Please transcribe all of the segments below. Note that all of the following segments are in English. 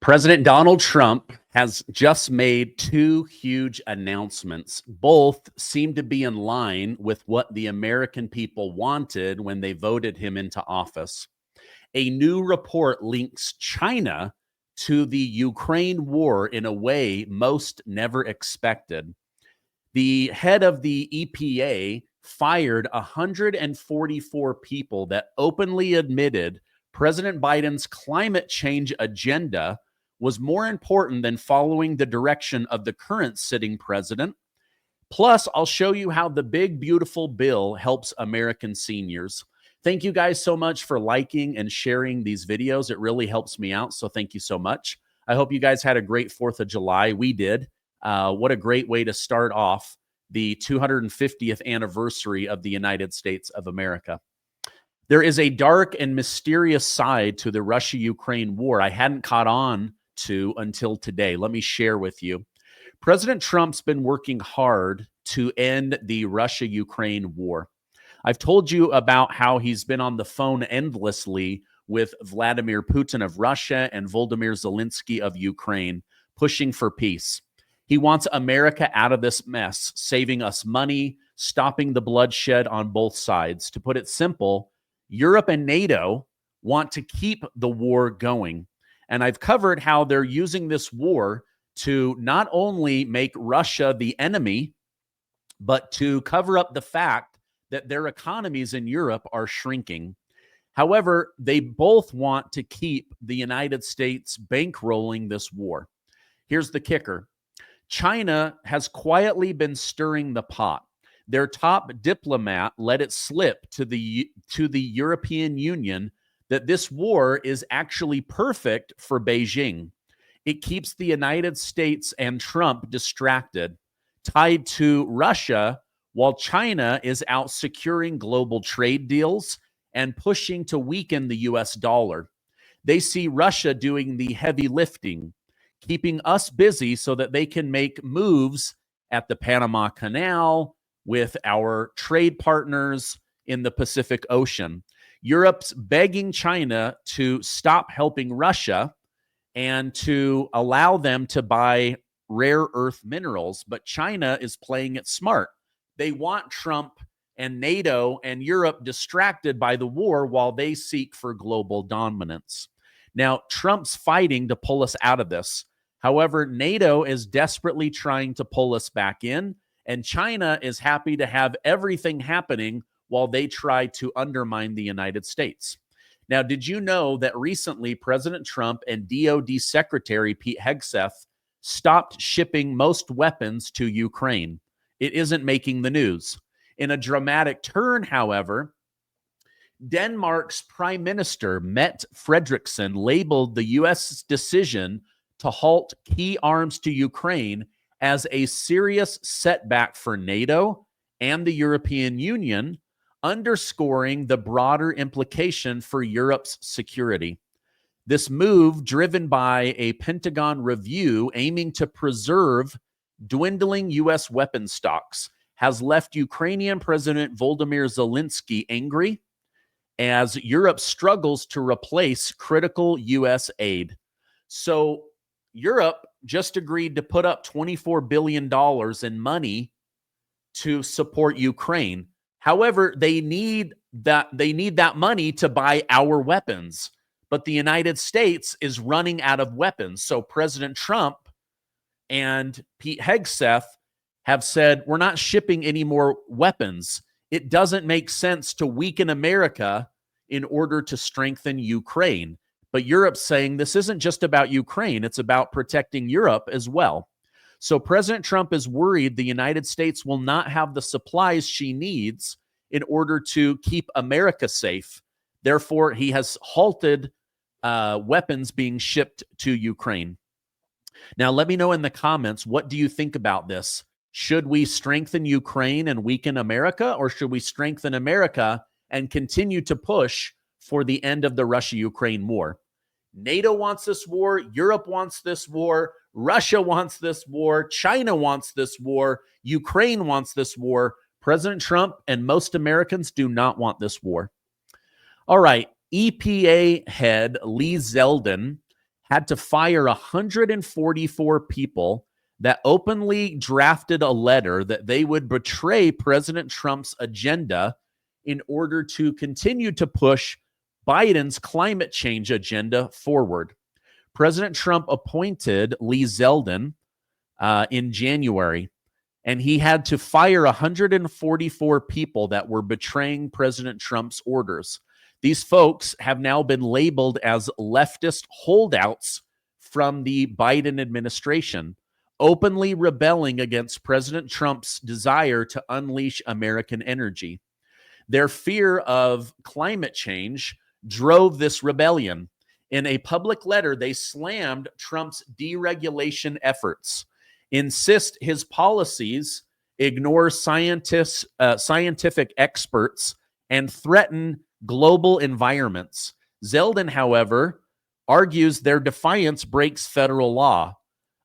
President Donald Trump has just made two huge announcements. Both seem to be in line with what the American people wanted when they voted him into office. A new report links China to the Ukraine war in a way most never expected. The head of the EPA fired 144 people that openly admitted President Biden's climate change agenda was more important than following the direction of the current sitting president. Plus, I'll show you how the big, beautiful bill helps American seniors. Thank you guys so much for liking and sharing these videos. It really helps me out, so thank you so much. I hope you guys had a great 4th of July. We did. What a great way to start off the 250th anniversary of the United States of America. There is a dark and mysterious side to the Russia-Ukraine war I hadn't caught on to until today. Let me share with you. President Trump's been working hard to end the Russia-Ukraine war. I've told you about how he's been on the phone endlessly with Vladimir Putin of Russia and Volodymyr Zelensky of Ukraine, pushing for peace. He wants America out of this mess, saving us money, stopping the bloodshed on both sides. To put it simple, Europe and NATO want to keep the war going. And I've covered how they're using this war to not only make Russia the enemy, but to cover up the fact that their economies in Europe are shrinking. However, they both want to keep the United States bankrolling this war. Here's the kicker. China has quietly been stirring the pot. Their top diplomat let it slip to the European Union that this war is actually perfect for Beijing. It keeps the United States and Trump distracted, tied to Russia, while China is out securing global trade deals and pushing to weaken the US dollar. They see Russia doing the heavy lifting, keeping us busy so that they can make moves at the Panama Canal with our trade partners in the Pacific Ocean. Europe's begging China to stop helping Russia and to allow them to buy rare earth minerals, but China is playing it smart. They want Trump and NATO and Europe distracted by the war while they seek for global dominance. Now, Trump's fighting to pull us out of this. However, NATO is desperately trying to pull us back in, and China is happy to have everything happening while they try to undermine the United States. Now, did you know that recently President Trump and DOD Secretary Pete Hegseth stopped shipping most weapons to Ukraine? It isn't making the news. In a dramatic turn, however, Denmark's Prime Minister Mette Frederiksen labeled the U.S. decision to halt key arms to Ukraine as a serious setback for NATO and the European Union, underscoring the broader implication for Europe's security. This move, driven by a Pentagon review aiming to preserve dwindling U.S. weapon stocks, has left Ukrainian President Volodymyr Zelensky angry as Europe struggles to replace critical U.S. aid. So Europe just agreed to put up $24 billion in money to support Ukraine. However, they need that money to buy our weapons. But the United States is running out of weapons. So President Trump and Pete Hegseth have said, we're not shipping any more weapons. It doesn't make sense to weaken America in order to strengthen Ukraine. But Europe's saying this isn't just about Ukraine, it's about protecting Europe as well. So President Trump is worried the United States will not have the supplies she needs in order to keep America safe. Therefore, he has halted weapons being shipped to Ukraine. Now, let me know in the comments, what do you think about this? Should we strengthen Ukraine and weaken America, or should we strengthen America and continue to push for the end of the Russia-Ukraine war? NATO wants this war. Europe wants this war. Russia wants this war. China wants this war. Ukraine wants this war. President Trump and most Americans do not want this war. All right. EPA head Lee Zeldin had to fire 144 people that openly drafted a letter that they would betray President Trump's agenda in order to continue to push Biden's climate change agenda forward. President Trump appointed Lee Zeldin in January, and he had to fire 144 people that were betraying President Trump's orders. These folks have now been labeled as leftist holdouts from the Biden administration, openly rebelling against President Trump's desire to unleash American energy. Their fear of climate change drove this rebellion. In a public letter, they slammed Trump's deregulation efforts, insist his policies ignore scientific experts, and threaten global environments. Zeldin, however, argues their defiance breaks federal law.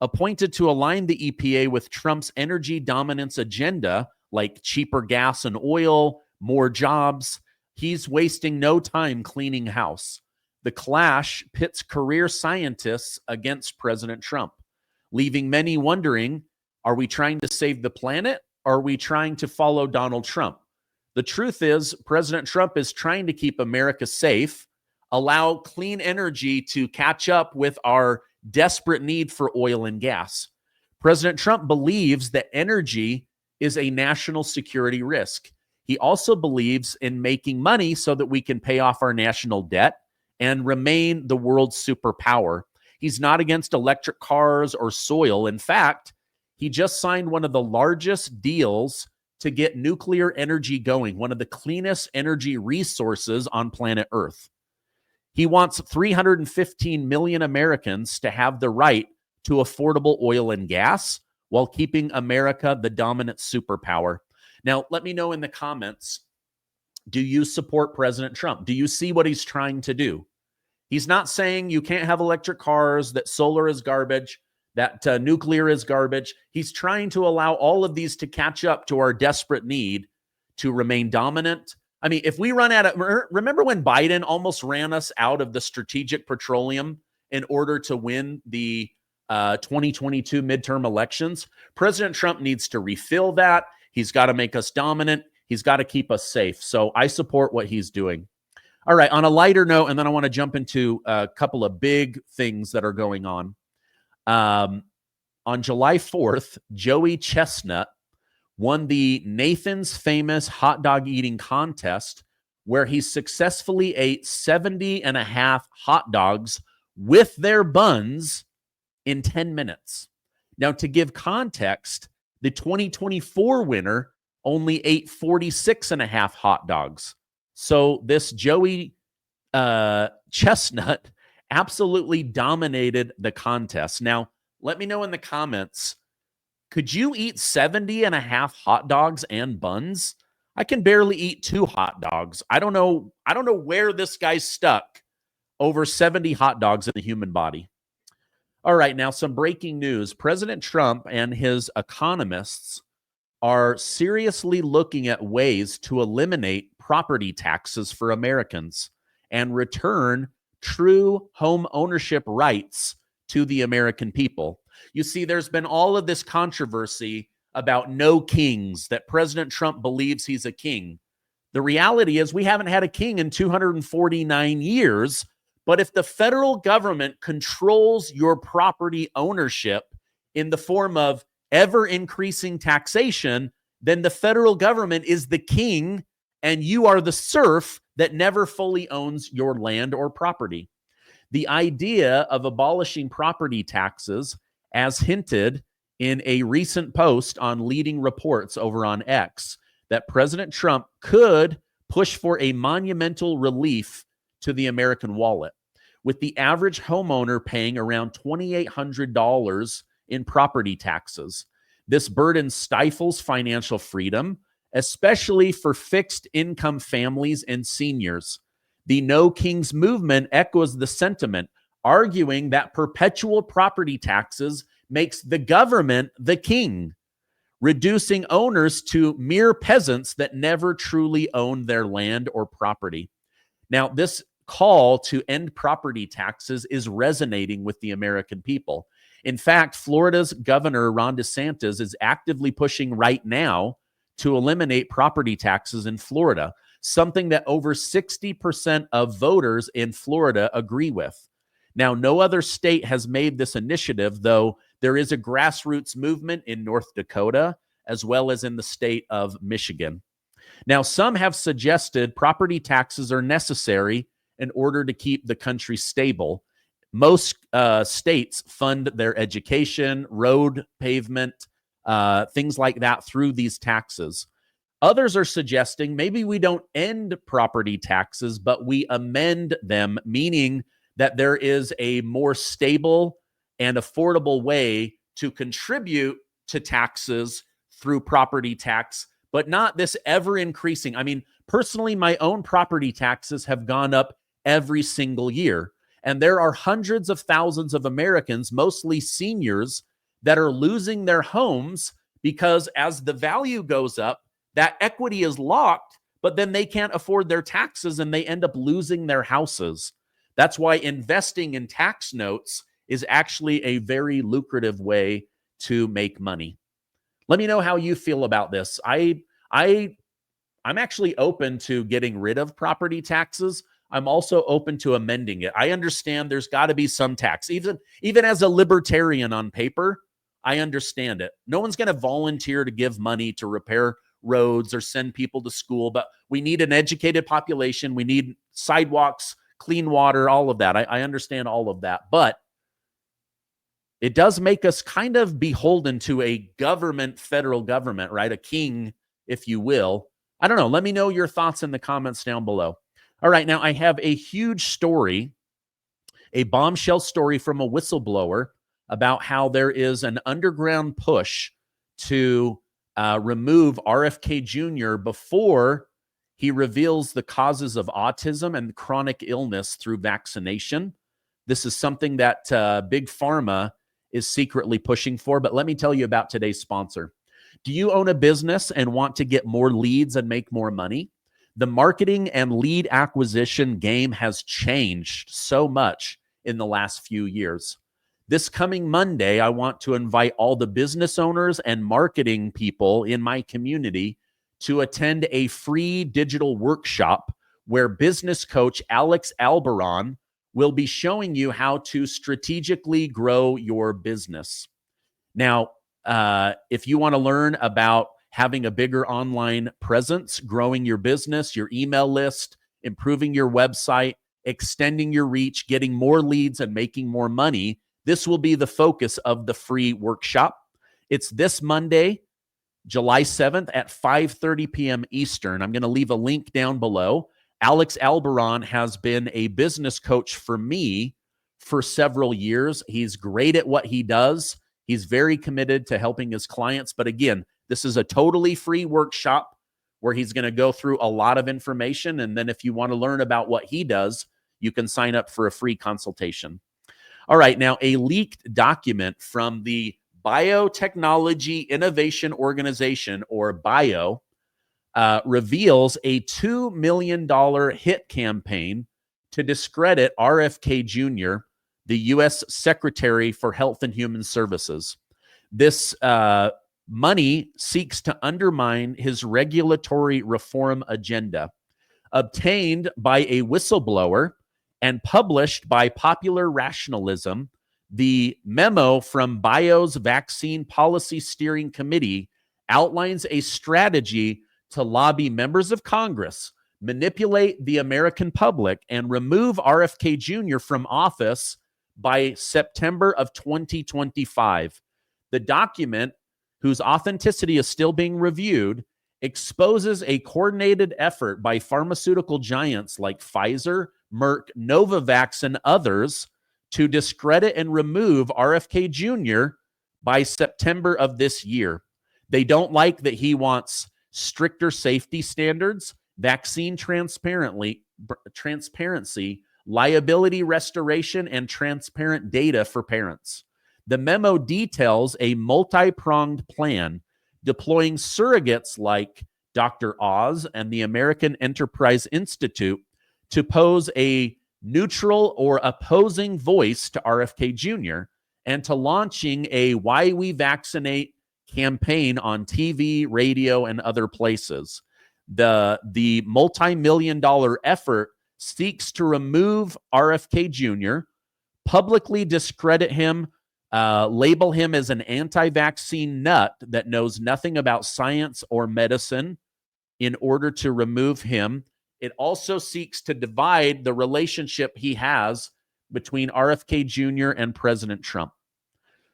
Appointed to align the EPA with Trump's energy dominance agenda, like cheaper gas and oil, more jobs, he's wasting no time cleaning house. The clash pits career scientists against President Trump, leaving many wondering, are we trying to save the planet? Or are we trying to follow Donald Trump? The truth is, President Trump is trying to keep America safe, allow clean energy to catch up with our desperate need for oil and gas. President Trump believes that energy is a national security risk. He also believes in making money so that we can pay off our national debt and remain the world's superpower. He's not against electric cars or soil. In fact, he just signed one of the largest deals to get nuclear energy going, one of the cleanest energy resources on planet Earth. He wants 315 million Americans to have the right to affordable oil and gas while keeping America the dominant superpower. Now, let me know in the comments, do you support President Trump? Do you see what he's trying to do? He's not saying you can't have electric cars, that solar is garbage, that nuclear is garbage. He's trying to allow all of these to catch up to our desperate need to remain dominant. I mean, if we run out of, remember when Biden almost ran us out of the strategic petroleum in order to win the 2022 midterm elections? President Trump needs to refill that. He's got to make us dominant. He's got to keep us safe. So I support what he's doing. All right, on a lighter note, and then I want to jump into a couple of big things that are going on. On July 4th, Joey Chestnut won the Nathan's Famous Hot Dog Eating Contest, where he successfully ate 70 and a half hot dogs with their buns in 10 minutes. Now, to give context, the 2024 winner only ate 46 and a half hot dogs. So this Joey Chestnut absolutely dominated the contest. Now, let me know in the comments, could you eat 70 and a half hot dogs and buns? I can barely eat 2 hot dogs. I don't know where this guy's stuck over 70 hot dogs in the human body. All right, now some breaking news. President Trump and his economists are seriously looking at ways to eliminate property taxes for Americans and return true home ownership rights to the American people. You see, there's been all of this controversy about no kings, that President Trump believes he's a king. The reality is we haven't had a king in 249 years, but if the federal government controls your property ownership in the form of ever-increasing taxation, then the federal government is the king and you are the serf that never fully owns your land or property. The idea of abolishing property taxes, as hinted in a recent post on Leading Reports over on X, that President Trump could push for a monumental relief to the American wallet, with the average homeowner paying around $2,800 in property taxes. This burden stifles financial freedom, especially for fixed income families and seniors. The No Kings movement echoes the sentiment, arguing that perpetual property taxes makes the government the king, reducing owners to mere peasants that never truly own their land or property. Now, this call to end property taxes is resonating with the American people. In fact, Florida's Governor Ron DeSantis is actively pushing right now to eliminate property taxes in Florida, something that over 60% of voters in Florida agree with. Now, no other state has made this initiative, though there is a grassroots movement in North Dakota, as well as in the state of Michigan. Now, some have suggested property taxes are necessary in order to keep the country stable. Most states fund their education, road pavement, things like that through these taxes. Others are suggesting maybe we don't end property taxes, but we amend them, meaning that there is a more stable and affordable way to contribute to taxes through property tax, but not this ever increasing. I mean, personally, my own property taxes have gone up every single year. And there are hundreds of thousands of Americans, mostly seniors, that are losing their homes because as the value goes up, that equity is locked, but then they can't afford their taxes and they end up losing their houses. That's why investing in tax notes is actually a very lucrative way to make money. Let me know how you feel about this. I'm actually open to getting rid of property taxes. I'm also open to amending it. I understand there's got to be some tax. Even as a libertarian on paper, I understand it. No one's going to volunteer to give money to repair roads or send people to school, but we need an educated population. We need sidewalks, clean water, all of that. I understand all of that, but it does make us kind of beholden to a government, federal government, right? A king, if you will. I don't know. Let me know your thoughts in the comments down below. All right, now I have a huge story, a bombshell story from a whistleblower about how there is an underground push to remove RFK Jr. before he reveals the causes of autism and chronic illness through vaccination. This is something that Big Pharma is secretly pushing for, but let me tell you about today's sponsor. Do you own a business and want to get more leads and make more money? The marketing and lead acquisition game has changed so much in the last few years. This coming Monday, I want to invite all the business owners and marketing people in my community to attend a free digital workshop where business coach Alex Albaron will be showing you how to strategically grow your business. Now, if you want to learn about having a bigger online presence, growing your business, your email list, improving your website, extending your reach, getting more leads, and making more money, this will be the focus of the free workshop. It's this Monday, July 7th at 5:30 p.m. Eastern. I'm going to leave a link down below. Alex Albaron has been a business coach for me for several years. He's great at what he does. He's very committed to helping his clients. But again, this is a totally free workshop where he's going to go through a lot of information. And then if you want to learn about what he does, you can sign up for a free consultation. All right, now a leaked document from the Biotechnology Innovation Organization, or BIO, reveals a $2 million hit campaign to discredit RFK Jr., the U.S. Secretary for Health and Human Services. This money seeks to undermine his regulatory reform agenda. Obtained by a whistleblower and published by Popular Rationalism, the memo from BIO's Vaccine Policy Steering Committee outlines a strategy to lobby members of Congress, manipulate the American public, and remove RFK Jr. from office by September of 2025. The document, whose authenticity is still being reviewed, exposes a coordinated effort by pharmaceutical giants like Pfizer, Merck, Novavax, and others to discredit and remove RFK Jr. by September of this year. They don't like that he wants stricter safety standards, vaccine transparency, liability restoration, and transparent data for parents. The memo details a multi-pronged plan deploying surrogates like Dr. Oz and the American Enterprise Institute to pose a neutral or opposing voice to RFK Jr. and to launching a Why We Vaccinate campaign on TV, radio, and other places. The multi-million-dollar effort seeks to remove RFK Jr., publicly discredit him, label him as an anti-vaccine nut that knows nothing about science or medicine in order to remove him. It also seeks to divide the relationship he has between RFK Jr. and President Trump.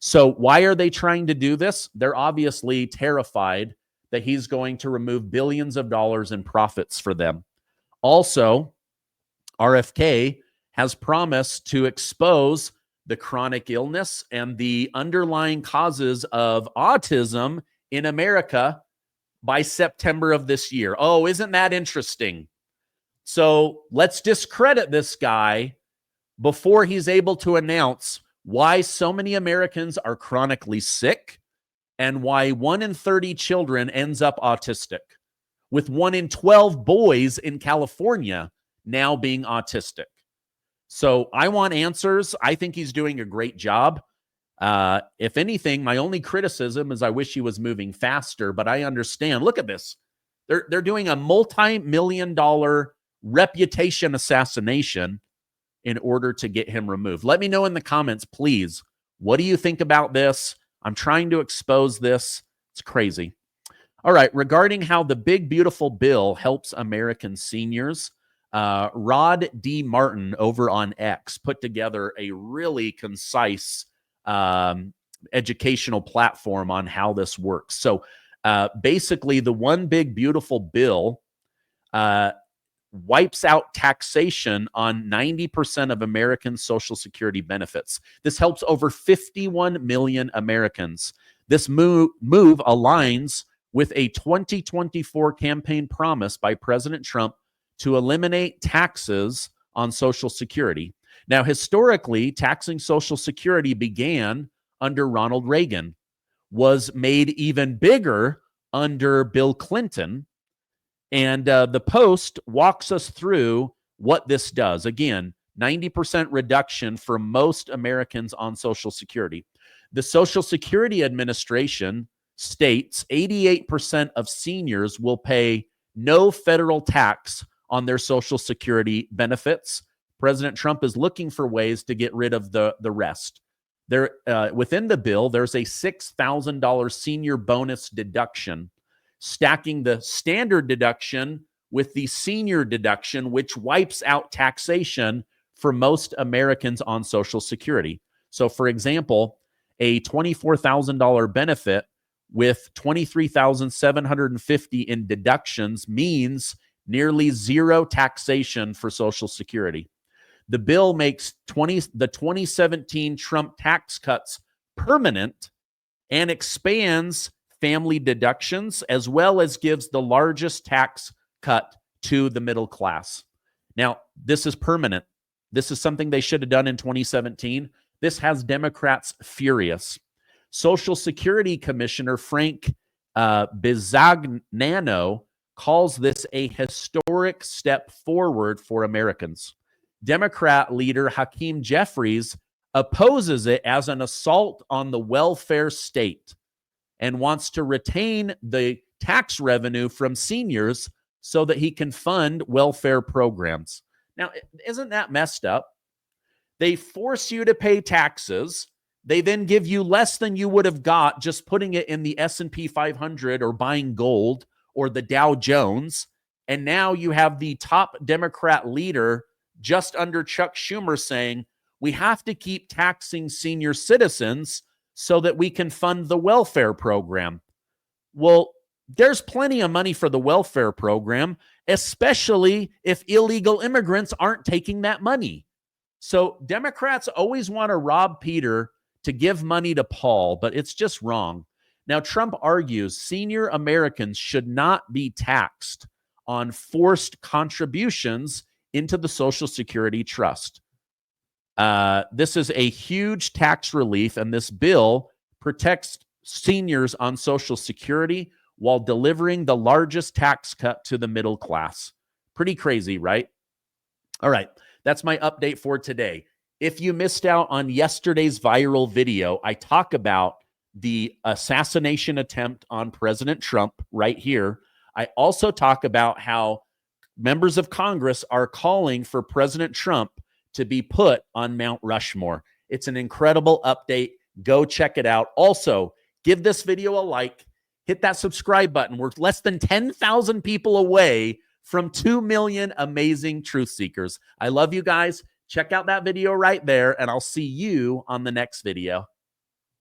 So why are they trying to do this? They're obviously terrified that he's going to remove billions of dollars in profits for them. Also, RFK has promised to expose the chronic illness and the underlying causes of autism in America by September of this year. Oh, isn't that interesting? So let's discredit this guy before he's able to announce why so many Americans are chronically sick and why 1 in 30 children ends up autistic, with 1 in 12 boys in California now being autistic. So I want answers. I think he's doing a great job. If anything, my only criticism is I wish he was moving faster, but I understand. Look at this. They're doing a multi-million-dollar reputation assassination in order to get him removed. Let me know in the comments, please. What do you think about this? I'm trying to expose this. It's crazy. All right, regarding how the big, beautiful bill helps American seniors, Rod D. Martin over on X put together a really concise educational platform on how this works. So basically, the one big, beautiful bill wipes out taxation on 90% of American Social Security benefits. This helps over 51 million Americans. This move aligns with a 2024 campaign promise by President Trump to eliminate taxes on Social Security. Now, historically, taxing Social Security began under Ronald Reagan, was made even bigger under Bill Clinton, and the Post walks us through what this does. Again, 90% reduction for most Americans on Social Security. The Social Security Administration states 88% of seniors will pay no federal tax on their Social Security benefits. President Trump is looking for ways to get rid of the rest. Within the bill, there's a $6,000 senior bonus deduction, stacking the standard deduction with the senior deduction, which wipes out taxation for most Americans on Social Security. So, for example, a $24,000 benefit with $23,750 in deductions means nearly zero taxation for Social Security. The bill makes the 2017 Trump tax cuts permanent and expands family deductions, as well as gives the largest tax cut to the middle class. Now, this is permanent. This is something they should have done in 2017. This has Democrats furious. Social Security Commissioner Frank Bizagnano calls this a historic step forward for Americans. Democrat leader Hakeem Jeffries opposes it as an assault on the welfare state and wants to retain the tax revenue from seniors so that he can fund welfare programs. Now, isn't that messed up? They force you to pay taxes. They then give you less than you would have got just putting it in the S&P 500 or buying gold or the Dow Jones. And now you have the top Democrat leader just under Chuck Schumer saying, we have to keep taxing senior citizens so that we can fund the welfare program. Well, there's plenty of money for the welfare program, especially if illegal immigrants aren't taking that money. So Democrats always want to rob Peter to give money to Paul, but it's just wrong. Now, Trump argues senior Americans should not be taxed on forced contributions into the Social Security Trust. This is a huge tax relief, and this bill protects seniors on Social Security while delivering the largest tax cut to the middle class. Pretty crazy, right? All right. That's my update for today. If you missed out on yesterday's viral video, I talk about the assassination attempt on President Trump right here. I also talk about how members of Congress are calling for President Trump to be put on Mount Rushmore. It's an incredible update. Go check it out. Also, give this video a like, hit that subscribe button. We're less than 10,000 people away from 2 million amazing truth seekers. I love you guys. Check out that video right there, and I'll see you on the next video.